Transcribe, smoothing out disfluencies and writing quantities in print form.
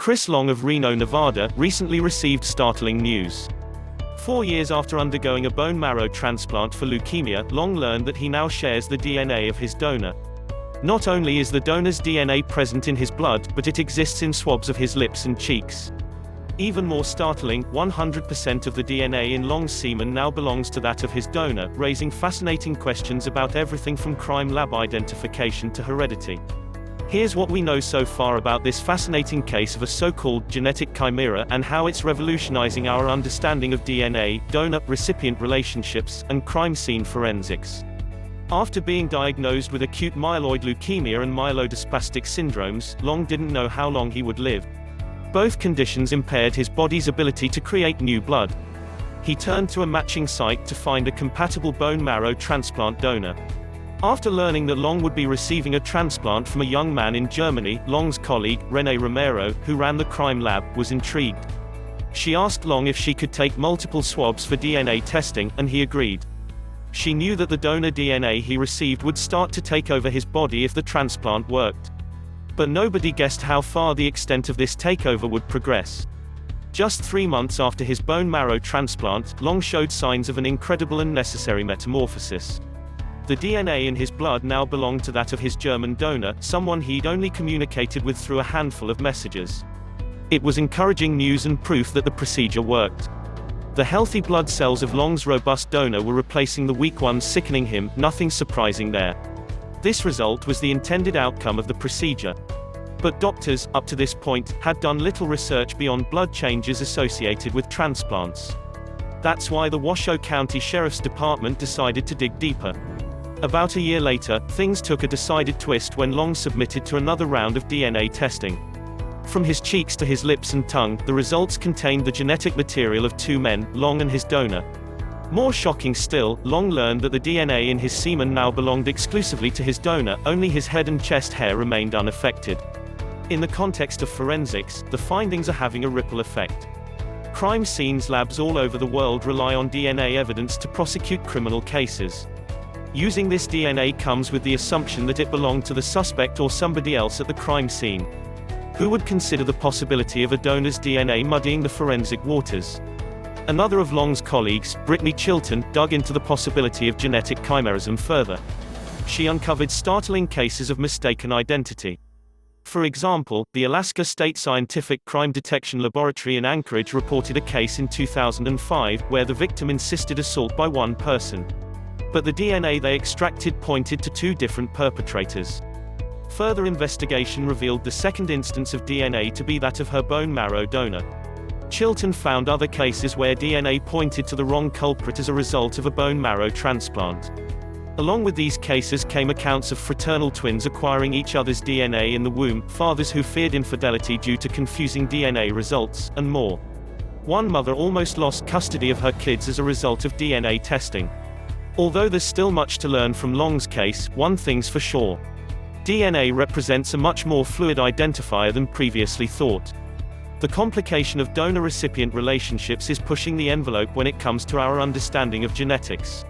Chris Long of Reno, Nevada, recently received startling news. 4 years after undergoing a bone marrow transplant for leukemia, Long learned that he now shares the DNA of his donor. Not only is the donor's DNA present in his blood, but it exists in swabs of his lips and cheeks. Even more startling, 100% of the DNA in Long's semen now belongs to that of his donor, raising fascinating questions about everything from crime lab identification to heredity. Here's what we know so far about this fascinating case of a so-called genetic chimera, and how it's revolutionizing our understanding of DNA, donor-recipient relationships, and crime scene forensics. After being diagnosed with acute myeloid leukemia and myelodysplastic syndromes, Long didn't know how long he would live. Both conditions impaired his body's ability to create new blood. He turned to a matching site to find a compatible bone marrow transplant donor. After learning that Long would be receiving a transplant from a young man in Germany, Long's colleague, Renee Romero, who ran the crime lab, was intrigued. She asked Long if she could take multiple swabs for DNA testing, and he agreed. She knew that the donor DNA he received would start to take over his body if the transplant worked. But nobody guessed how far the extent of this takeover would progress. Just 3 months after his bone marrow transplant, Long showed signs of an incredible and necessary metamorphosis. The DNA in his blood now belonged to that of his German donor, someone he'd only communicated with through a handful of messages. It was encouraging news and proof that the procedure worked. The healthy blood cells of Long's robust donor were replacing the weak ones, sickening him, nothing surprising there. This result was the intended outcome of the procedure. But doctors, up to this point, had done little research beyond blood changes associated with transplants. That's why the Washoe County Sheriff's Department decided to dig deeper. About a year later, things took a decided twist when Long submitted to another round of DNA testing. From his cheeks to his lips and tongue, the results contained the genetic material of 2 men, Long and his donor. More shocking still, Long learned that the DNA in his semen now belonged exclusively to his donor, only his head and chest hair remained unaffected. In the context of forensics, the findings are having a ripple effect. Crime scenes labs all over the world rely on DNA evidence to prosecute criminal cases. Using this DNA comes with the assumption that it belonged to the suspect or somebody else at the crime scene. Who would consider the possibility of a donor's DNA muddying the forensic waters? Another of Long's colleagues, Brittany Chilton, dug into the possibility of genetic chimerism further. She uncovered startling cases of mistaken identity. For example, the Alaska State Scientific Crime Detection Laboratory in Anchorage reported a case in 2005, where the victim insisted assault by one person. But the DNA they extracted pointed to 2 different perpetrators. Further investigation revealed the second instance of DNA to be that of her bone marrow donor. Chilton found other cases where DNA pointed to the wrong culprit as a result of a bone marrow transplant. Along with these cases came accounts of fraternal twins acquiring each other's DNA in the womb, fathers who feared infidelity due to confusing DNA results, and more. One mother almost lost custody of her kids as a result of DNA testing. Although there's still much to learn from Long's case, one thing's for sure. DNA represents a much more fluid identifier than previously thought. The complication of donor-recipient relationships is pushing the envelope when it comes to our understanding of genetics.